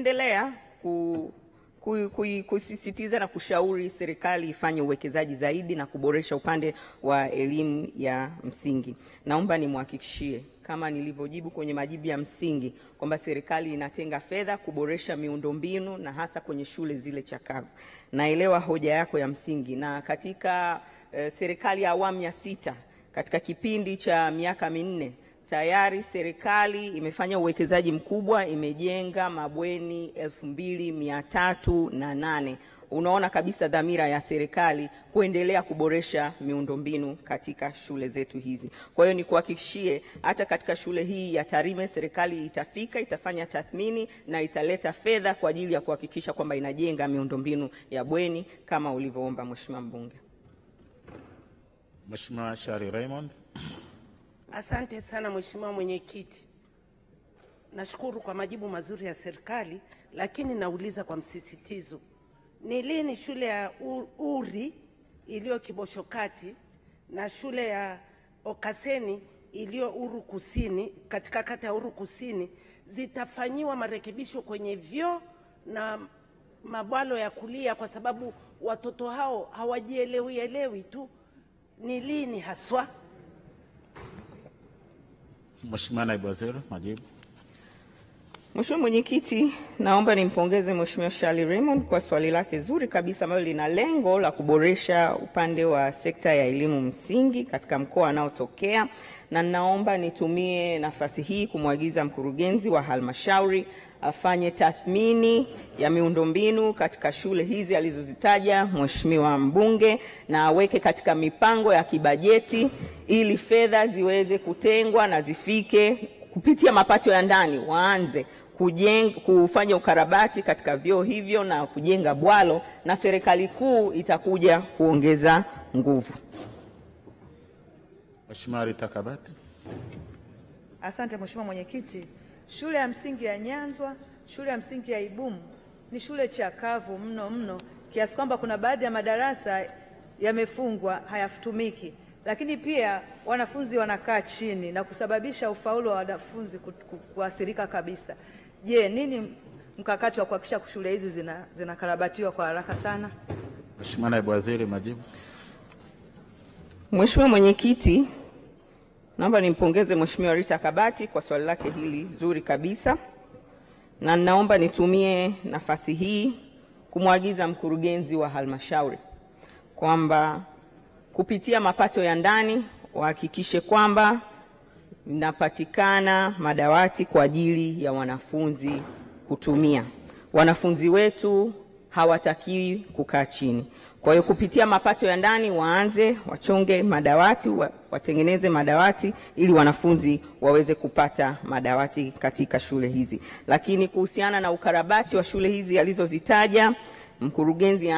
tunaendelea kusisitiza na kushauri serikali ifanye uwekezaji zaidi na kuboresha upande wa elimu ya msingi. Naomba nimhakikishie kama nilivyojibu kwenye majibu ya msingi kwamba serikali inatenga fedha kuboresha miundombinu na hasa kwenye shule zile chakavu. Naelewa hoja yako ya msingi, na katika serikali ya awamu ya 6 katika kipindi cha miaka 4 tayari serikali imefanya uwekezaji mkubwa, imejenga mabweni 2308. Unaona kabisa dhamira ya serikali kuendelea kuboresha miundombinu katika shule zetu hizi. Kwa hiyo nikuhakikishie hata katika shule hii ya Tarime serikali itafanya tathmini na italeta fedha kwa ajili ya kuhakikisha kwamba inajenga miundombinu ya bweni kama ulivyoomba Mheshimiwa Mbunge. Mheshimiwa Shari Raymond. Asante sana Mheshimiwa Mwenyekiti. Nashukuru kwa majibu mazuri ya serikali, lakini nauliza kwa msisitizo. Ni lini shule ya Uri iliyo Kibosho Kati na shule ya Okaseni iliyo Uru Kusini katika kata ya Uru Kusini zitafanyiwa marekebisho kwenye vyoo na mabwalo ya kulia, kwa sababu watoto hao hawajielewi tu? Ni lini haswa? Mheshimiwa Naibu Waziri, majibu. Mheshimiwa Mwenyekiti, naomba nimpongeze Mheshimiwa Shari Raymond kwa swali lake zuri kabisa ambalo lina lengo la kuboresha upande wa sekta ya elimu msingi katika mkoa anaotokea, na naomba nitumie nafasi hii kumwagiza mkurugenzi wa halmashauri afanye tathmini ya miundombinu katika shule hizi alizozitaja Mheshimiwa mbunge, na aweke katika mipango ya kibajeti ili fedha ziweze kutengwa na zifike kupitia mapato ya ndani, waanze kufanya ukarabati katika vyoo hivyo na kujenga bwalo, na serikali kuu itakuja kuongeza nguvu. Mheshimiwa Rita Kabati. Asante Mheshimiwa Mwenyekiti. Shule ya msingi ya Nyanzwa, shule ya msingi ya Ibumu ni shule chakavu mno kiasi kwamba kuna baadhi ya madarasa yamefungwa, hayatumiki, lakini pia wanafunzi wanakaa chini na kusababisha ufaulu wa wanafunzi kuathirika kabisa. Je, nini mkakati wa kuhakikisha shule hizi zinakarabatiwa kwa haraka sana? Mheshimiwa Naibu Waziri, majibu. Mheshimiwa Mwenyekiti, naomba nimpongeze Mheshimiwa Rita Kabati kwa swali lake hili zuri kabisa, na naomba nitumie nafasi hii kumwagiza mkurugenzi wa halmashauri kwamba kupitia mapato ya ndani wahakikishe kwamba inapatikana madawati kwa ajili ya wanafunzi kutumia. Wanafunzi wetu hawatakiwi kukaa chini. Kwa hiyo kupitia mapato ya ndani wachonge madawati, watengeneze madawati ili wanafunzi waweze kupata madawati katika shule hizi. Lakini kuhusiana na ukarabati wa shule hizi alizozitaja, mkurugenzi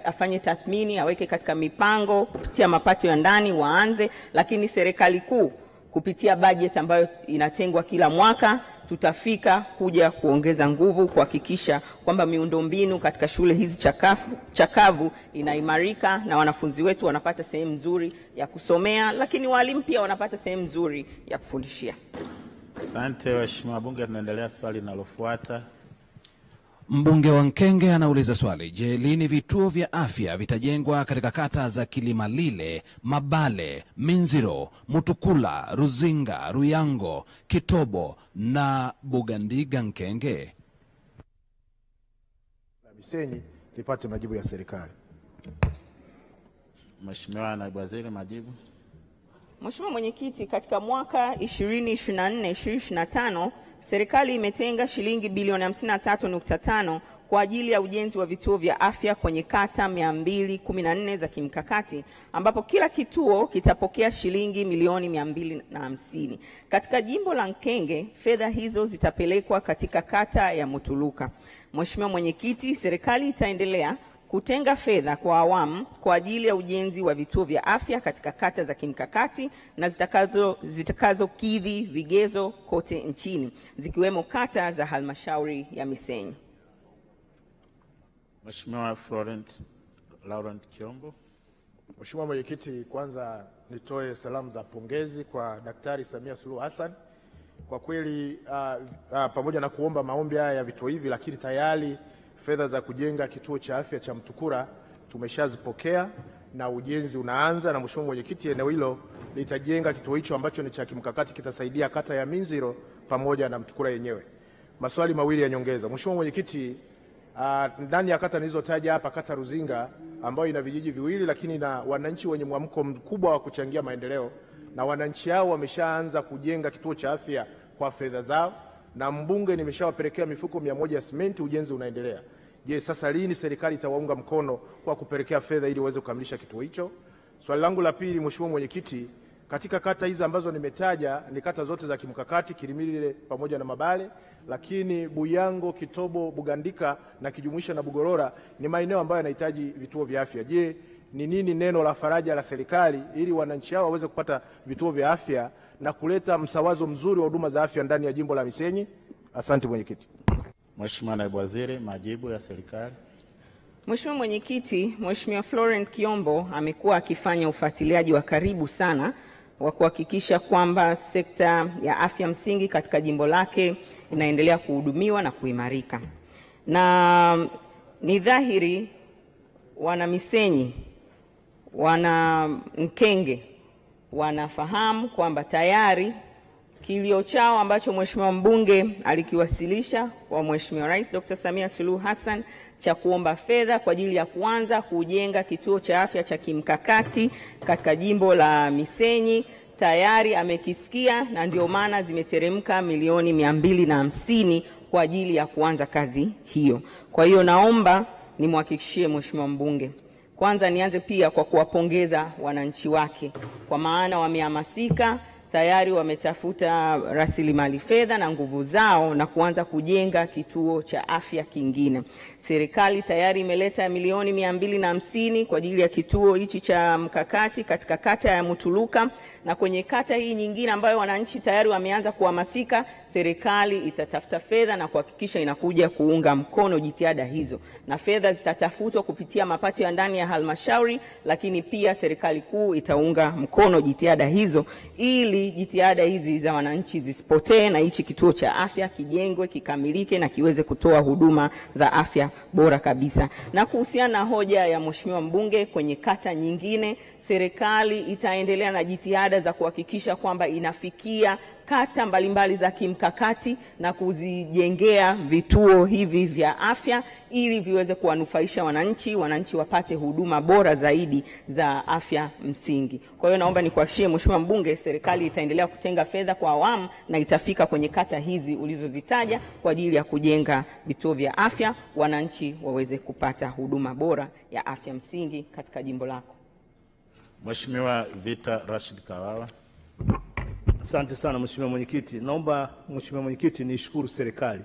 afanye tathmini, aweke katika mipango kupitia mapato ya ndani lakini serikali kuu kupitia budget ambayo inatengwa kila mwaka tutafika kuja kuongeza nguvu kuhakikisha kwamba miundombinu katika shule hizi chakavu inaimarika na wanafunzi wetu wanapata sehemu nzuri ya kusomea, lakini walimu pia wanapata sehemu nzuri ya kufundishia. Asante Mheshimiwa Bunge. Tunaendelea swali linalofuata. Mbunge wa Nkenge anauliza swali: je, lini vituo vya afya vitajengwa katika kata za Kilimalile, Mabale, Minziro, Mutukula, Ruzinga, Ruyango, Kitobo na Bugandiga Nkenge? Na Misenyi lipate majibu ya serikali. Mheshimiwa Naibu Waziri, majibu. Mheshimiwa Mwenyekiti, katika mwaka 2024-2025 serikali imetenga shilingi bilioni 53.5 kwa ajili ya ujenzi wa vituo vya afya kwenye kata 214 za kimkakati, ambapo kila kituo kitapokea shilingi milioni 250. Katika jimbo la Nkenge, fedha hizo zitapelekwa katika kata ya Mutuluka. Mheshimiwa Mwenyekiti, serikali itaendelea kutenga fedha kwa awamu kwa ajili ya ujenzi wa vituo vya afya katika kata za kimkakati na zitakazokidhi vigezo kote nchini, zikiwemo kata za halmashauri ya Misenyi. Mheshimiwa Laurent Kiombo. Mheshimiwa Mwenyekiti, kwanza nitoe salamu za pongezi kwa Daktari Samia Suluhu Hassan Kwa kweli pamoja na kuomba maombi haya ya vituo hivi, lakini tayari fedha za kujenga kituo cha afya cha Mtukura tumeshazipokea na ujenzi unaanza, na Mheshimiwa Mwenyekiti, eneo hilo litajenga kituo hicho ambacho ni cha kimkakati, kitasaidia kata ya Minziro pamoja na Mtukura yenyewe. Maswali mawili ya nyongeza. Mheshimiwa Mwenyekiti, ndani ya kata nilizotaja hapa, kata Ruzinga ambayo ina vijiji viwili lakini na wananchi wenye mwamko mkubwa wa kuchangia maendeleo, na wananchi hao wameshaanza kujenga kituo cha afya kwa fedha zao, na mbunge nimeshawapelekea mifuko 100 ya simenti, ujenzi unaendelea. Je, sasa lini serikali itawaunga mkono kwa kupelekea fedha ili waweze kukamilisha kituo hicho? Swali langu la pili, Mheshimiwa Mwenyekiti, katika kata hizi ambazo nimetaja ni kata zote za kimkakati, Kilimilile pamoja na Mabale, lakini Buyango, Kitobo, Bugandika na kijumuisha na Bugorora ni maeneo ambayo yanahitaji vituo vya afya. Je, ni nini neno la faraja la serikali ili wananchi hao waweze kupata vituo vya afya na kuleta msawazo mzuri wa huduma za afya ndani ya jimbo la Misenyi? Asante Mwenyekiti. Mheshimiwa Naibu Waziri, majibu ya serikali. Mheshimiwa Mwenyekiti, Mheshimiwa Florent Kiombo amekuwa akifanya ufuatiliaji wa karibu sana wa kuhakikisha kwamba sekta ya afya msingi katika jimbo lake inaendelea kuhudumiwa na kuimarika. Na ni dhahiri wana Misenyi, wana Mkenge wanafahamu kwamba tayari kilio chao ambacho Mheshimiwa mbunge alikiwasilisha kwa Mheshimiwa Rais Dr. Samia Suluhu Hassan cha kuomba fedha kwa ajili ya kuanza kujenga kituo cha afya cha kimkakati katika jimbo la Misenyi tayari amekisikia, na ndio maana zimeteremka milioni 250 kwa ajili ya kuanza kazi hiyo. Kwa hiyo naomba nimhakikishie Mheshimiwa mbunge, kwanza nianze pia kwa kuwapongeza wananchi wake kwa maana wamehamasika, tayari wametafuta rasilimali fedha na nguvu zao na kuanza kujenga kituo cha afya kingine. Serikali tayari imeleta milioni 250 kwa ajili ya kituo hichi cha mkakati katika kata ya Mutuluka, na kwenye kata hii nyingine ambayo wananchi tayari wameanza kuhamasika, serikali itatafuta fedha na kuhakikisha inakuja kuunga mkono jitihada hizo, na fedha zitatafutwa kupitia mapato ya ndani ya halmashauri, lakini pia serikali kuu itaunga mkono jitihada hizo ili jitihada hizi za wananchi zisipotee na hichi kituo cha afya kijengwe, kikamilike na kiweze kutoa huduma za afya bora kabisa. Na kuhusiana na hoja ya Mheshimiwa mbunge kwenye kata nyingine, serikali itaendelea na jitihada za kuhakikisha kwamba inafikia kata mbalimbali za kimkakati na kuzijengea vituo hivi vya afya ili viweze kuwanufaisha wananchi wapate huduma bora zaidi za afya msingi. Kwa hiyo naomba nikuhakikishie Mheshimiwa mbunge, serikali itaendelea kutenga fedha kwa awamu na itafika kwenye kata hizi ulizozitaja kwa ajili ya kujenga vituo vya afya, wananchi waweze kupata huduma bora ya afya msingi katika jimbo lako. Mheshimiwa Vita Rashid Kawawa. Asante sana Mheshimiwa Mwenyekiti. Naomba Mheshimiwa Mwenyekiti nishukuru serikali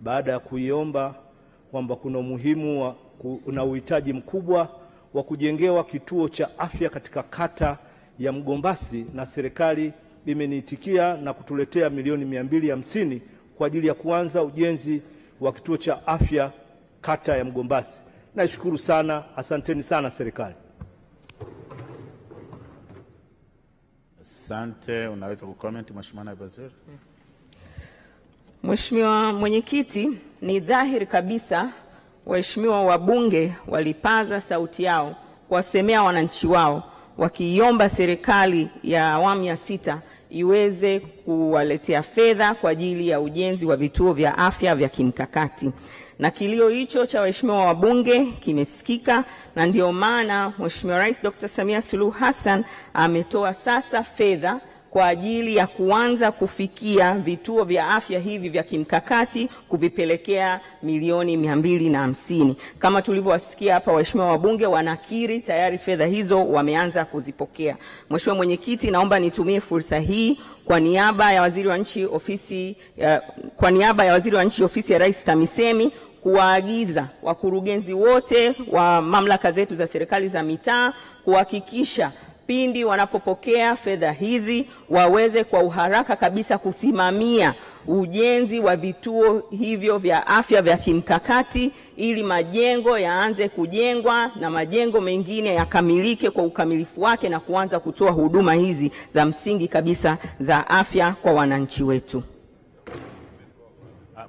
baada ya kuiomba kwamba kuna umuhimu na uhitaji mkubwa wa kujengewa kituo cha afya katika kata ya Mgombasi, na serikali imeniitikia na kutuletea milioni 250 kwa ajili ya kuanza ujenzi wa kituo cha afya kata ya Mgombasi. Naishukuru sana, asanteni sana serikali. Asante, unaweza kucomment Mheshimiwa Naibu Waziri. Mheshimiwa Mwenyekiti, ni dhahiri kabisa waheshimiwa wabunge walipaza sauti yao kuwasemea wananchi wao wakiiomba serikali ya awamu ya 6 iweze kuwaletea fedha kwa ajili ya ujenzi wa vituo vya afya vya kimkakati. Na kilio hicho cha waheshimiwa wabunge kimesikika, na ndio maana Mheshimiwa Rais Dr. Samia Suluhu Hassan ametoa sasa fedha kwa ajili ya kuanza kufikia vituo vya afya hivi vya kimkakati, kuvipelekea milioni 250. Kama tulivyowasikia hapa waheshimiwa wabunge wanakiri tayari fedha hizo wameanza kuzipokea. Mheshimiwa Mwenyekiti, naomba nitumie fursa hii kwa niaba ya Waziri wa Nchi Ofisi ya Rais TAMISEMI kuwaagiza wakurugenzi wote wa mamlaka zetu za serikali za mitaa kuhakikisha pindi wanapopokea fedha hizi waweze kwa uharaka kabisa kusimamia ujenzi wa vituo hivyo vya afya vya kimkakati ili majengo yaanze kujengwa na majengo mengine yakamilike kwa ukamilifu wake na kuanza kutoa huduma hizi za msingi kabisa za afya kwa wananchi wetu.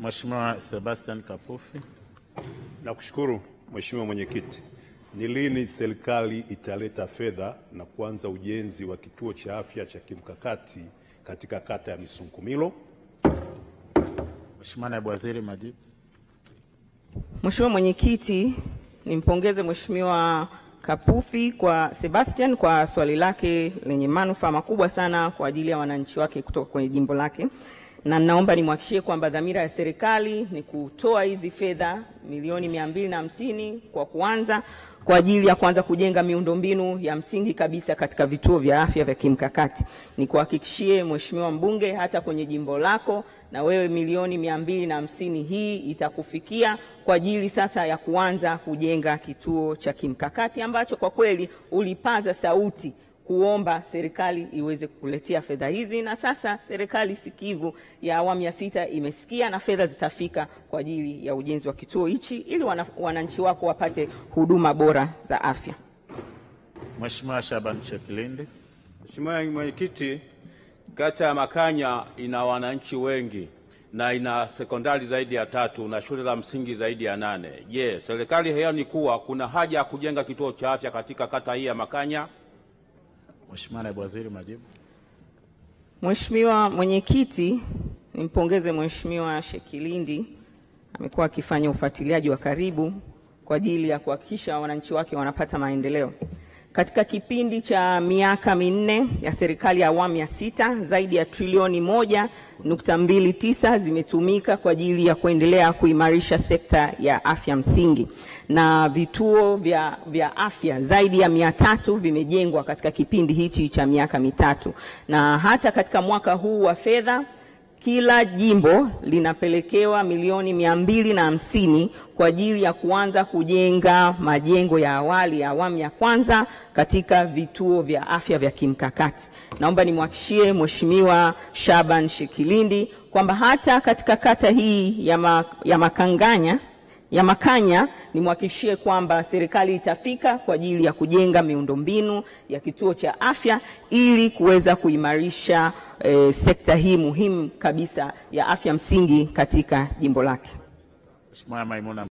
Mheshimiwa Sebastian Kapufi. Nakushukuru Mheshimiwa Mwenyekiti. Ni lini serikali italeta fedha na kuanza ujenzi wa kituo cha afya cha kimkakati katika kata ya Misunkumilo? Mheshimiwa Naibu Waziri, majibu. Mheshimiwa Mwenyekiti, nimpongeze Mheshimiwa Sebastian kwa swali lake lenye manufaa makubwa sana kwa ajili ya wananchi wake kutoka kwenye jimbo lake. Na naomba nimhakikishie kwamba dhamira ya serikali ni kutoa hizi fedha milioni 250 kwa kuanza kwa ajili ya kuanza kujenga miundombinu ya msingi kabisa katika vituo vya afya vya kimkakati. Ni kuhakikishie Mheshimiwa mbunge, hata kwenye jimbo lako na wewe milioni 250 hii itakufikia kwa ajili sasa ya kuanza kujenga kituo cha kimkakati ambacho kwa kweli ulipaza sauti kuomba serikali iweze kukuletea fedha hizi, na sasa serikali sikivu ya awamu ya 6 imesikia na fedha zitafika kwa ajili ya ujenzi wa kituo hichi ili wananchi wako wapate huduma bora za afya. Mheshimiwa Shaban Shekilindi. Mheshimiwa Mwenyekiti, kata ya Makanya ina wananchi wengi na ina sekondari zaidi ya 3 na shule za msingi zaidi ya 8. Je, serikali haioni kuwa kuna haja ya kujenga kituo cha afya katika kata hii ya Makanya? Mheshimiwa Naibu Waziri, majibu. Mheshimiwa Mwenyekiti, nimpongeze Mheshimiwa Shekilindi, amekuwa akifanya ufuatiliaji wa karibu kwa ajili ya kuhakikisha wananchi wake wanapata maendeleo. Katika kipindi cha miaka 4 ya serikali ya awamu ya 6, zaidi ya trilioni 1.29 zimetumika kwa ajili ya kuendelea kuimarisha sekta ya afya msingi, na vituo vya afya zaidi ya 300 vimejengwa katika kipindi hichi cha miaka 3. Na hata katika mwaka huu wa fedha kila jimbo linapelekewa milioni 250 kwa ajili ya kuanza kujenga majengo ya awali ya awamu ya kwanza katika vituo vya afya vya kimkakati. Naomba nimhakikishie Mheshimiwa Shaban Shekilindi kwamba hata katika kata hii ya Makanya nimhakikishie kwamba serikali itafika kwa ajili ya kujenga miundombinu ya kituo cha afya ili kuweza kuimarisha sekta hii muhimu kabisa ya afya msingi katika jimbo lake. Mheshimiwa Maimuna